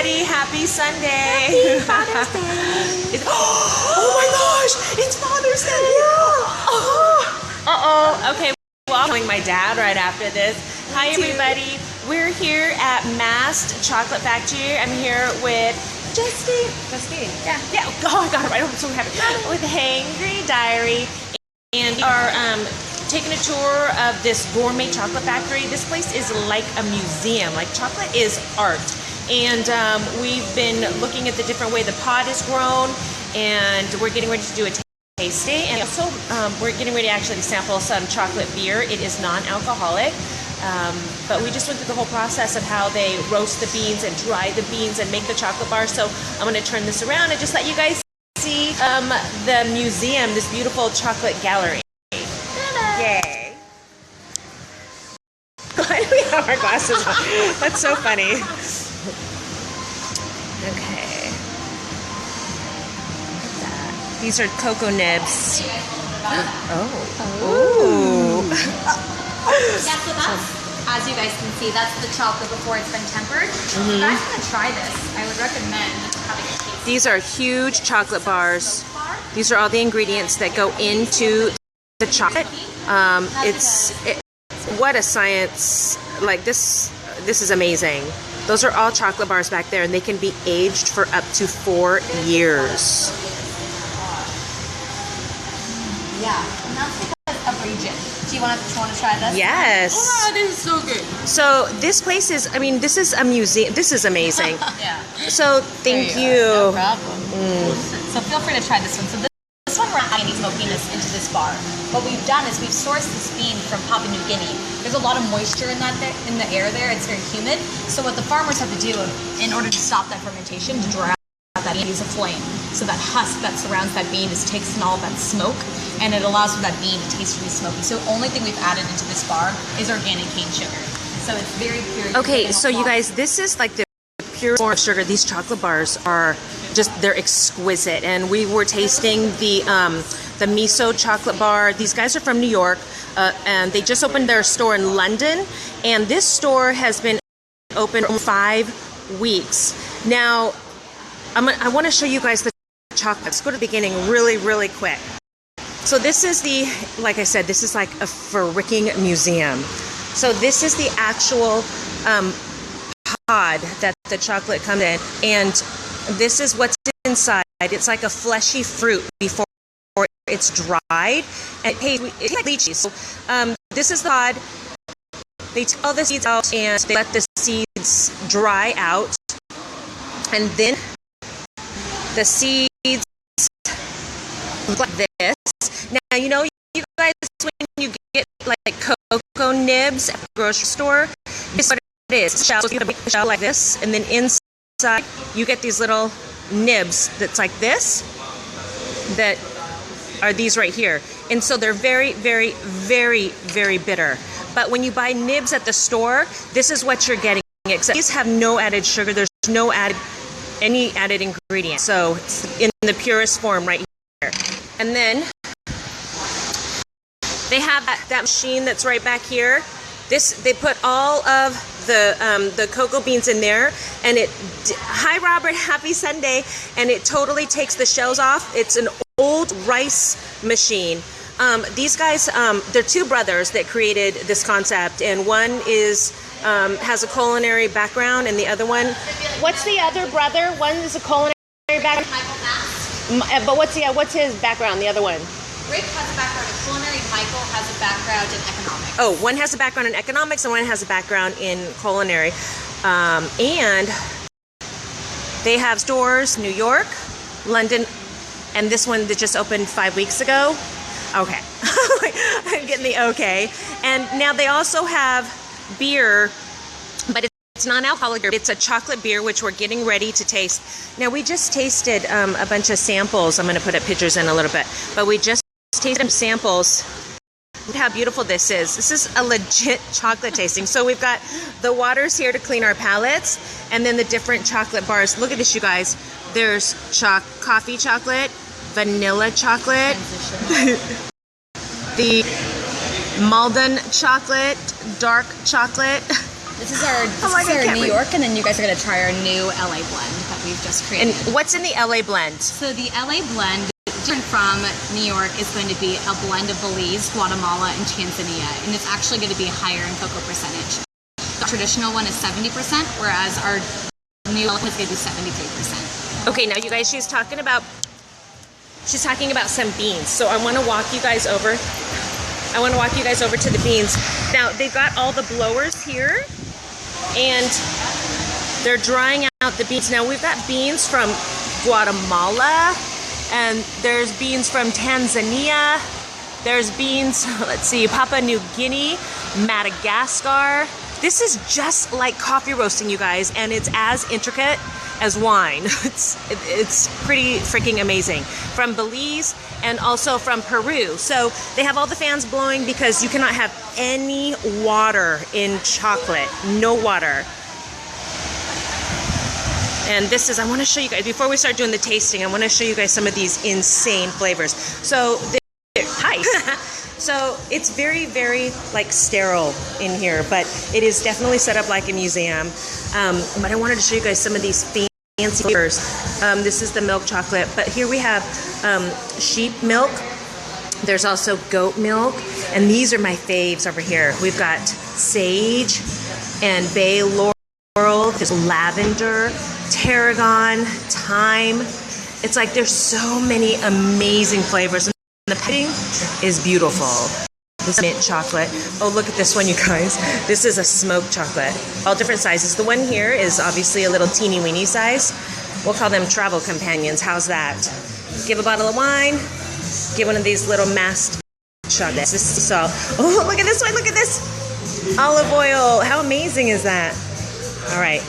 everybody. Happy Sunday. Happy Father's Day. Oh my gosh, it's Father's Day. Yeah. Uh-oh. Okay, well, I'm calling my dad right after this. Hi, everybody. We're here at Mast Chocolate Factory. I'm here with Justine. Yeah. Oh, I got it right. I'm so happy. With Hangry Diary. And we are taking a tour of this gourmet chocolate factory. This place is like a museum. Like, chocolate is art. And we've been looking at the different way the pod is grown, and we're getting ready to do a tasting. And also, we're getting ready actually to sample some chocolate beer. It is non-alcoholic. But we just went through the whole process of how they roast the beans and dry the beans and make the chocolate bar. So I'm going to turn this around and just let you guys see the museum, this beautiful chocolate gallery. Yay. Why do we have our glasses on? That's so funny. Okay. Look at that. These are cocoa nibs. Oh. Yeah, so that's, as you guys can see, that's the chocolate before it's been tempered. If you guys want to try this, I would recommend having a taste. These are huge chocolate bars. These are all the ingredients that go into the chocolate. What a science. Like, this is amazing. Those are all chocolate bars back there, and they can be aged for up to 4 years. Yeah, and that's because of region. Do you want to try this? Yes. Oh, this is so good. So this place is, I mean, this is a museum. This is amazing. Yeah. So thank you. No problem. So feel free to try this one. So this one, we're not adding any smokiness into this bar. What we've done is we've sourced this bean from Papua New Guinea. There's a lot of moisture in the air there. It's very humid. So what the farmers have to do in order to stop that fermentation, to dry out that bean, use a flame. So that husk that surrounds that bean just takes in all that smoke, and it allows for that bean to taste really smoky. So the only thing we've added into this bar is organic cane sugar. So it's very pure. Okay, so you guys, this is like the pure form of sugar. These chocolate bars are just, they're exquisite. And we were tasting the miso chocolate bar. These guys are from New York, and they just opened their store in London. And this store has been open for 5 weeks. Now, I want to show you guys the chocolate. Let's go to the beginning really quick. So this is like I said, this is like a freaking museum. So this is the actual pod that the chocolate comes in, and this is what's inside. It's like a fleshy fruit before it's dried, and it tastes like lychee. So this is the pod. They take all the seeds out and they let the seeds dry out, and then the seeds look like this. Now, you know, you guys, when you get like cocoa nibs at the grocery store, this is what it is. Shells, you have a shell like this, and then inside you get these little nibs that's like this, that are these right here. And so they're very bitter. But when you buy nibs at the store, this is what you're getting. Except these have no added sugar. There's no any added ingredient. So it's in the purest form right here. And then they have that machine that's right back here. They put all of the cocoa beans in there, and hi Robert, happy Sunday. And it totally takes the shells off. It's an old rice machine. These guys, they're two brothers that created this concept, and one has a culinary background, and the other one, what's the other brother? One is a culinary background. Michael Mast. But what's his background? The other one. Rick has a background in culinary. Michael has a background in economics. Oh, one has a background in economics and one has a background in culinary. And they have stores, New York, London, and this one that just opened 5 weeks ago. Okay. I'm getting the okay. And now they also have beer, but it's non-alcoholic beer. It's a chocolate beer, which we're getting ready to taste. Now, we just tasted a bunch of samples. I'm going to put up pictures in a little bit. But we just tasted samples. Look how beautiful this is. This is a legit chocolate tasting. So we've got the waters here to clean our palates, and then the different chocolate bars. Look at this, you guys. There's coffee chocolate, vanilla chocolate, the Malden chocolate, dark chocolate, This is our New York, and then you guys are gonna try our new LA blend that we've just created. And what's in the LA blend? So the LA blend, different from New York, is going to be a blend of Belize, Guatemala, and Tanzania, and it's actually going to be higher in cocoa percentage. The traditional one is 70%, whereas our new one is going to be 73%. Okay, now you guys, she's talking about some beans. So I want to walk you guys over. To the beans. Now they've got all the blowers here, and they're drying out the beans. Now we've got beans from Guatemala, and there's beans from Tanzania. There's beans, let's see, Papua New Guinea, Madagascar. This is just like coffee roasting, you guys, and it's as intricate as wine. It's pretty freaking amazing. From Belize and also from Peru. So they have all the fans blowing because you cannot have any water in chocolate. No water. And this is, I want to show you guys, before we start doing the tasting, I want to show you guys some of these insane flavors. So, hi. So it's very, very like sterile in here, but it is definitely set up like a museum. But I wanted to show you guys some of these fancy flavors. This is the milk chocolate, but here we have sheep milk. There's also goat milk, and these are my faves over here. We've got sage and bay laurel. There's lavender, tarragon, thyme. It's like there's so many amazing flavors. The packaging is beautiful. This is mint chocolate. Oh, look at this one, you guys. This is a smoked chocolate. All different sizes. The one here is obviously a little teeny weeny size. We'll call them travel companions. How's that? Give a bottle of wine. Get one of these little Mast Chocolate. This is all. Oh, look at this one. Look at this. Olive oil. How amazing is that? All right.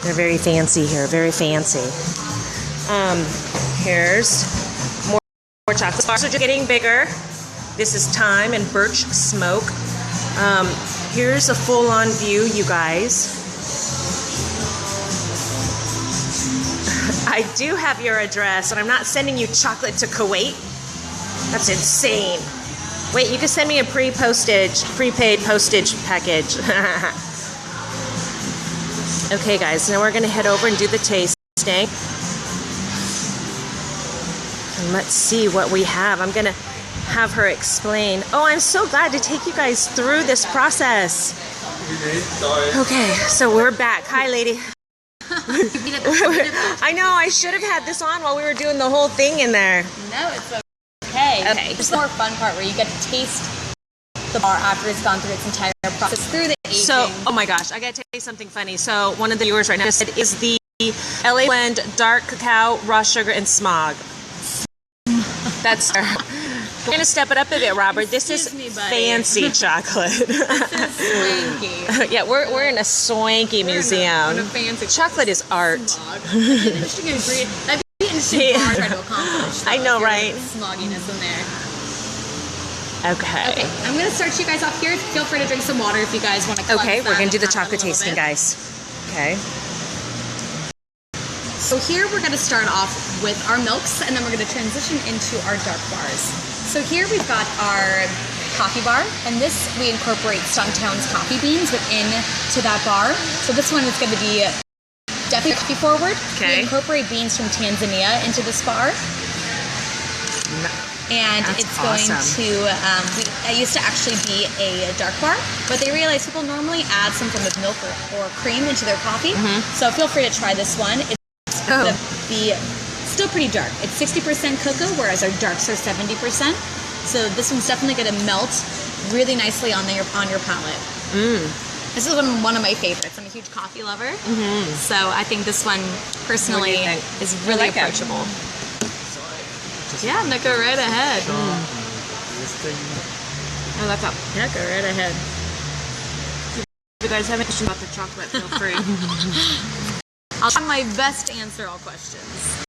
They're very fancy here. Very fancy. Here's more chocolate bars are just getting bigger. This is thyme and birch smoke. Here's a full-on view, you guys. I do have your address, and I'm not sending you chocolate to Kuwait. That's insane. Wait, you can send me a prepaid postage package. Okay, guys, now we're gonna head over and do the tasting. And let's see what we have. I'm gonna have her explain. Oh, I'm so glad to take you guys through this process. Okay, so we're back. Hi, lady. I know, I should have had this on while we were doing the whole thing in there. No, it's okay. Okay. There's the more fun part where you get to taste the bar after it's gone through its entire process through the aging. So, oh my gosh, I gotta tell you something funny. So, one of the viewers right now said, is the LA blend dark cacao, raw sugar, and smog. That's we're gonna step it up a bit, Robert. This is fancy chocolate. This is swanky. Yeah, we're in a swanky museum. In a fancy chocolate is art. That'd be interesting bar trying to accomplish. I know, right? Smogginess in there. Okay. Okay, I'm gonna start you guys off here. Feel free to drink some water if you guys want to. Okay, we're gonna do the chocolate tasting, guys. Okay. So here we're going to start off with our milks, and then we're going to transition into our dark bars. So here we've got our coffee bar, and this we incorporate Stumptown's coffee beans within to that bar. So this one is going to be definitely coffee forward. Okay. We incorporate beans from Tanzania into this bar. And that's it's awesome. going to, it used to actually be a dark bar, but they realized people normally add some form of milk or cream into their coffee. Mm-hmm. So feel free to try this one. It's going to be still pretty dark. It's 60% cocoa, whereas our darks are 70%. So this one's definitely going to melt really nicely on your palate. Mm. This is one of my favorites. I'm a huge coffee lover. Mm-hmm. So I think this one, personally, is really approachable. Yeah, no, go right ahead. I like that. Yeah, go right ahead. If you guys have any questions about the chocolate, feel free. I'll try my best to answer all questions.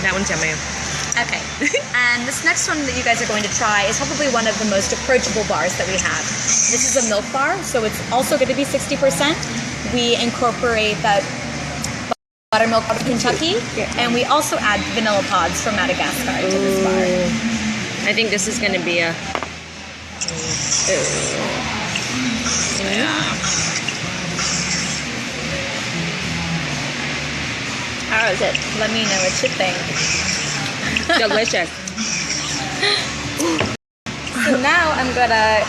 That one's yummy. Okay. And this next one that you guys are going to try is probably one of the most approachable bars that we have. This is a milk bar, so it's also going to be 60%. We incorporate that buttermilk from Kentucky, and we also add vanilla pods from Madagascar to this bar. I think this is going to be a... Yeah. How is it? Let me know what you think. Delicious. So now I'm gonna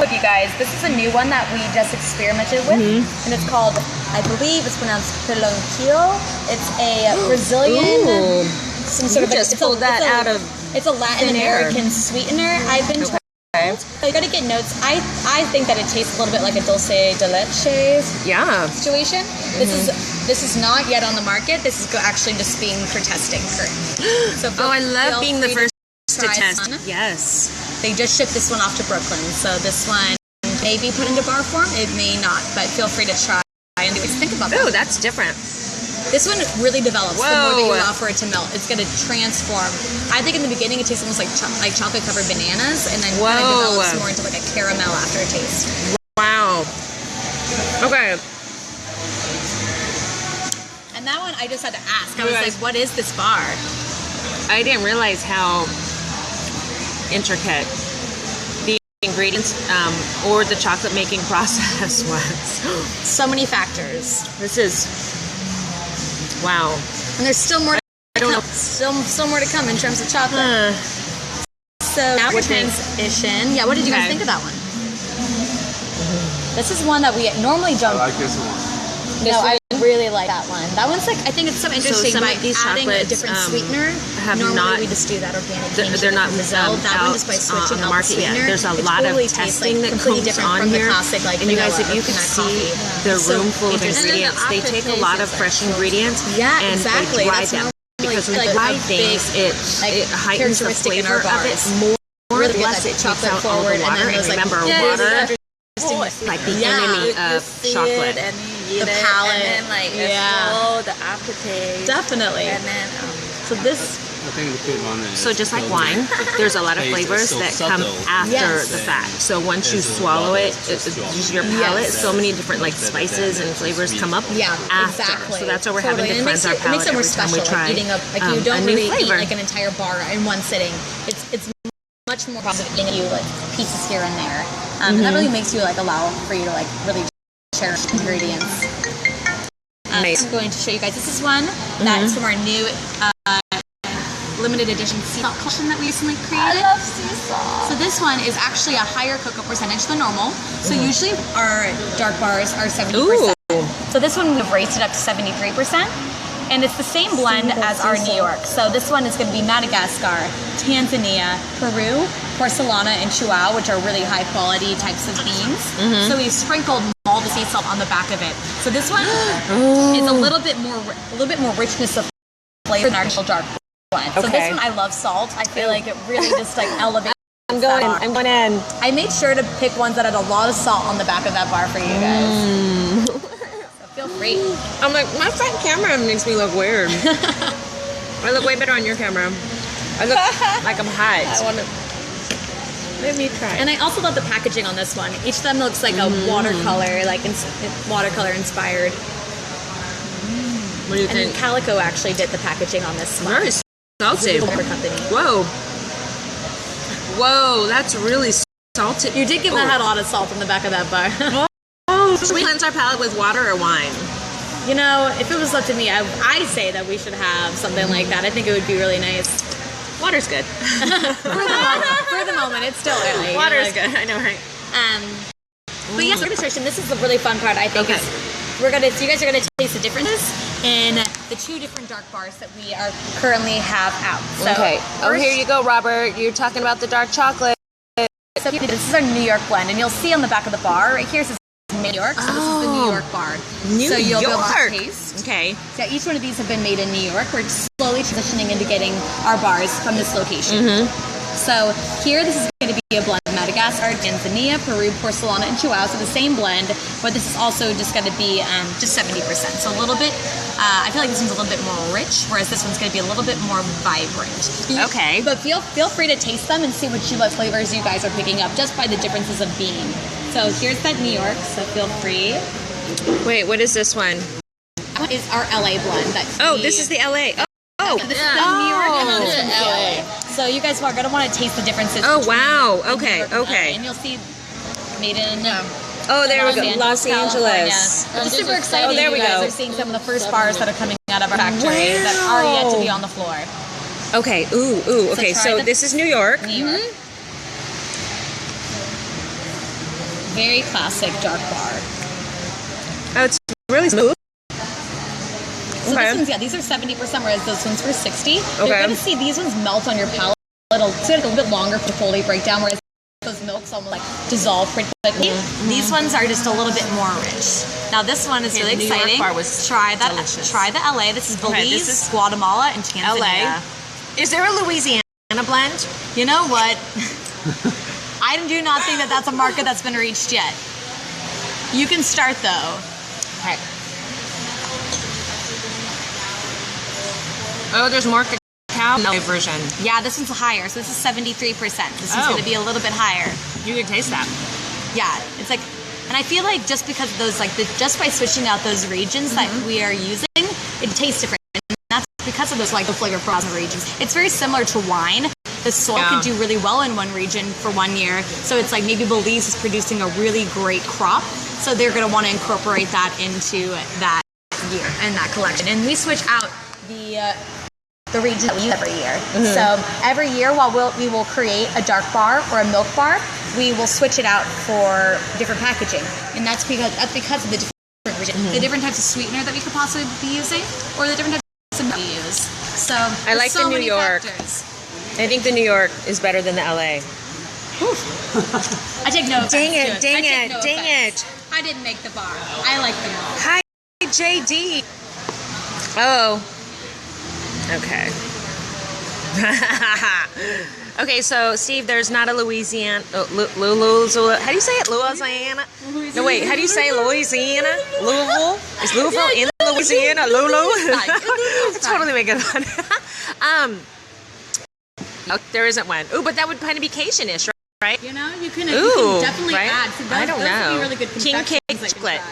with you guys. This is a new one that we just experimented with, and it's called, I believe it's pronounced Pelonquillo. It's a Brazilian, some sort of. Just pulled that out of. It's a Latin American sweetener. I've been told. So you gotta get notes. I think that it tastes a little bit like a dulce de leche situation. This is not yet on the market. This is actually just being for testing currently. So I love being the first to test. One. Yes. They just shipped this one off to Brooklyn. So this one may be put into bar form. It may not, but feel free to try and think about that. Oh, that's different. This one really develops. Whoa. The more that you allow for it to melt, it's going to transform. I think in the beginning it tastes almost like chocolate covered bananas, and then kind of develops more into like a caramel aftertaste. Wow. Okay. And that one I just had to ask. I was like, what is this bar? I didn't realize how intricate the ingredients or the chocolate making process was. So many factors. This is wow. And there's still more. I don't know. Still more to come in terms of chocolate. So now we're transition. Yeah, what did you guys think of that one? This is one that we normally don't. I like this one. I really like that one. That one's like, I think it's so interesting some by of these adding a chocolates, different sweetener. have Normally not- we just do that organic. They're not Brazil. That one out just by switching on the out market yet. sweetener. There's a it lot totally of tastes, testing that completely comes different on from here. the classic, like, And you guys, vanilla if you or could peanut see coffee. the So room full of interesting. ingredients, they take a lot of fresh ingredients Yeah, and exactly. they dry That's them. normally Because when like you dry a things, big, it heightens the characteristic in flavor our of it bars. more. Really Less get it that takes chocolate out all forward, the and water. then And those, like, remember, yeah, water is like the enemy of chocolate. And you eat The it, palate. and then like the aftertaste. Definitely. And then So this. I think the good one is So just like wine, there's a lot of taste is flavors so that come subtle. after Yes. the fact. So once you There's a swallow lot it, of just just your palate, so many different like spices and flavors come up Yeah, after. exactly. So that's why we're Totally. having to And cleanse our it makes palate it more every time special. we try Like eating up, like you a don't new really eat flavor. like an entire bar in one sitting. It's much more positive eating you like pieces here and there, and that really makes you like allow for you to like really cherish ingredients. Nice. I'm going to show you guys. This is one that is from our new limited edition sea salt collection that we recently created. I love sea salt. So this one is actually a higher cocoa percentage than normal. So usually our dark bars are 70%. So this one we've raised it up to 73%. And it's the same blend as our New York. So this one is going to be Madagascar, Tanzania, Peru, Porcelana, and Chihuahua, which are really high quality types of beans. So we've sprinkled all the sea salt on the back of it. So this one is a little bit more richness of flavor than our actual dark blend. So this one, I love salt. I feel like it really just like elevates. I'm going in. I made sure to pick ones that had a lot of salt on the back of that bar for you guys. So feel free. I'm like, my front camera makes me look weird. I look way better on your camera. I look like I'm hot. I want to. Let me try. And I also love the packaging on this one. Each of them looks like a watercolor, like watercolor inspired. What do you And think? Calico actually did the packaging on this one. Very salty. Paper company. Whoa, that's really salty. You did give that had a lot of salt on the back of that bar. Should we cleanse our palate with water or wine? You know, if it was up to me, I'd say that we should have something like that. I think it would be really nice. Water's good. For the moment, it's still early. Water's good. I know, right? But yes, demonstration. This is the really fun part. I think is you guys are gonna taste the differences in the two different dark bars that we are currently have out. So Oh, here you go, Robert. You're talking about the dark chocolate. So this is our New York blend, and you'll see on the back of the bar right here. It says New York. So this is the New York bar. New so you'll be able to York. taste. Okay. So each one of these have been made in New York. We're slowly transitioning into getting our bars from this location. So here, this is going to be a blend of Madagascar, Tanzania, Peru, Porcelana, and Chihuahua. So the same blend, but this is also just going to be just 70%. So a little bit, I feel like this one's a little bit more rich, whereas this one's going to be a little bit more vibrant. Okay. But feel free to taste them and see what flavors you guys are picking up just by the differences of bean. So here's that New York, so feel free. Wait, what is this one? That one is our LA blend. This is the LA. Oh, This is the New York and this one's the LA. So you guys are going to want to taste the differences. Oh, between wow. the New Okay, York and LA, okay. and you'll see made in Oh, there we go. Los California. Angeles. It's super exciting. Oh, there we you guys go. are seeing some of the first bars that are coming out of our factory that are yet to be on the floor. Okay. Ooh. Okay. So this is New York. New York. Very classic dark bar. Oh, it's really smooth. So this one's, these are 70%, whereas those ones were 60. You're going to see these ones melt on your palate. It'll take a little bit longer for fully break down, whereas those milks almost like dissolve pretty quickly. These ones are just a little bit more rich. Now this one is really New York exciting. bar was Try delicious. the LA. This is Belize, this is Guatemala, and Tanzania. LA. Is there a Louisiana blend? You know what? I do not think that that's a market that's been reached yet. You can start though. Okay. Oh, there's more cacao in the version. Yeah, this one's higher. So this is 73%. This one's going to be a little bit higher. You can taste that. Yeah, it's like, and I feel like just because of those, like, just by switching out those regions that we are using, it tastes different. And that's because of those, like, the flavor profiles of regions. It's very similar to wine. The soil can do really well in one region for 1 year. So it's like maybe Belize is producing a really great crop. So they're going to want to incorporate that into that year and that collection. And we switch out the region that we use every year. So every year, while we will create a dark bar or a milk bar, we will switch it out for different packaging, and that's because of the different region, the different types of sweetener that we could possibly be using, or the different types of milk we use. So I like the New York. Factors. I think the New York is better than the LA. I take no offense. Dang to it! Dang it! Dang it! I didn't make the bar. I like the milk. Hi, JD. Oh. Okay. Okay, so Steve, there's not a Louisiana. How do you say it? Louisiana? No, wait. How do you say Louisiana? Louisville? Is Louisville in Louisiana? Lulu? Totally making fun. No, there isn't one. Ooh, but that would kind of be Cajun-ish, right? You know, you can definitely right? add. So I don't know. Would be really good King cake chocolate.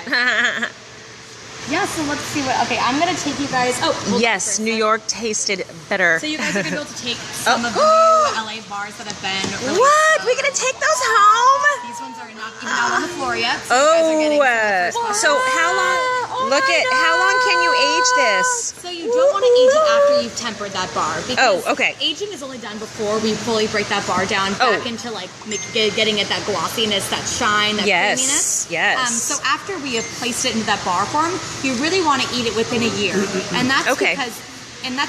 Yeah, so let's see what. Okay, I'm gonna take you guys. Oh, yes, New York tasted better. So you guys are gonna be able to take some of the new LA bars that have been released. What? We're gonna take those home? These ones are not even out on the floor yet. So So how long? How long can you age this? So you don't want to age it after you've tempered that bar. Because okay. Aging is only done before we fully break that bar down back into like getting it that glossiness, that shine, that creaminess. Yes. So after we have placed it into that bar form, you really want to eat it within a year, and that's because in a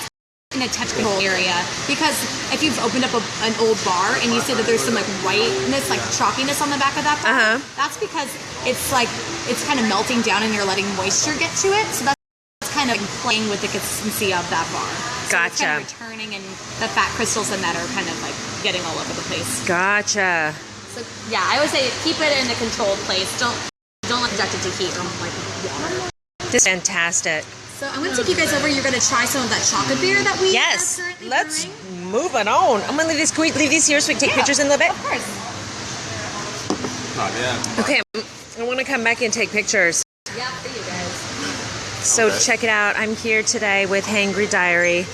temperature control area. Because if you've opened up an old bar and you see that there's some like whiteness, like chalkiness on the back of that bar, that's because it's kind of melting down and you're letting moisture get to it. So that's kind of playing with the consistency of that bar. So Gotcha. It's kind of returning, and the fat crystals in that are kind of like getting all over the place. Gotcha. So yeah, I would say keep it in a controlled place. Don't subject it to heat. Don't like water. This is fantastic. So I'm going to take you guys over. You're going to try some of that chocolate beer that we are currently Let's brewing. move it on. I'm going to leave this. Can we leave these here so we can take pictures in a little bit? Of course. Oh, yeah. Okay, I want to come back and take pictures. Yeah, for you guys. So check it out. I'm here today with Hangry Diary.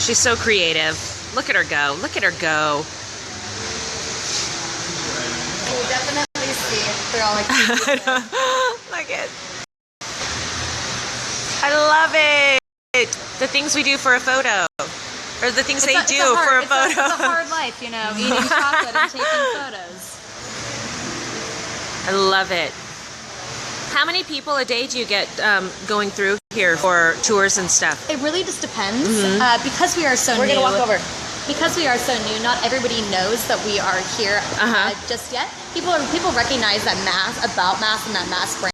She's so creative. Look at her go. Look at her go. We'll definitely see if they're all like. Look it. I love it. The things we do for a photo. Or the things they do for a photo. It's a hard life, you know, eating chocolate and taking photos. I love it. How many people a day do you get going through here for tours and stuff? It really just depends. Because we are so new. We're going to walk over. Because we are so new, not everybody knows that we are here just yet. People recognize that Mast and that Mast brand.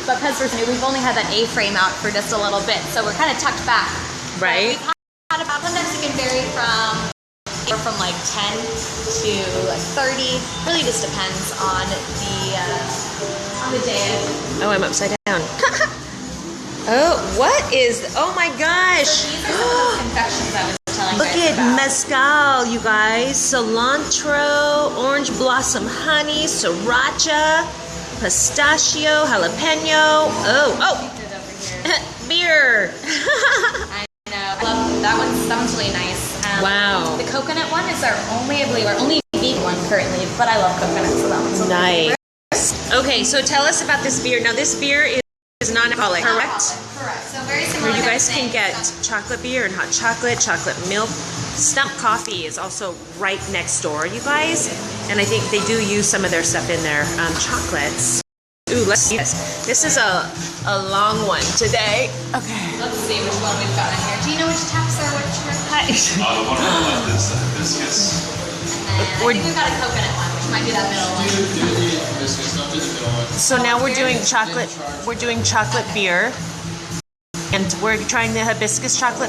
But because we're new, we've only had that A-frame out for just a little bit, so we're kind of tucked back. Right. We've had about, sometimes it can vary from like 10 to like 30. Really just depends on the day. Oh, I'm upside down. Oh my gosh. So these are some of those confections I was telling you Look guys at about. mezcal, you guys. Cilantro, orange blossom honey, sriracha, pistachio, jalapeno. Beer. I know. I love that one's really nice. Wow. The coconut one is our only, I believe, our only vegan one. one currently, but I love coconut, so that one's Nice. Okay, so tell us about this beer. Now, this beer is non-alcoholic, correct? Correct. So very similar. Where you guys can get chocolate beer and hot chocolate milk. Stump Coffee is also right next door, you guys. And I think they do use some of their stuff in their chocolates. Ooh, let's see this. This is a long one today. Okay. Let's see which one we've got in here. Do you know which taps are which? Hi. The one on the left is the hibiscus. I think we've got a coconut one, which might be that middle one. So now we're doing chocolate. We're doing chocolate beer, and we're trying the hibiscus chocolate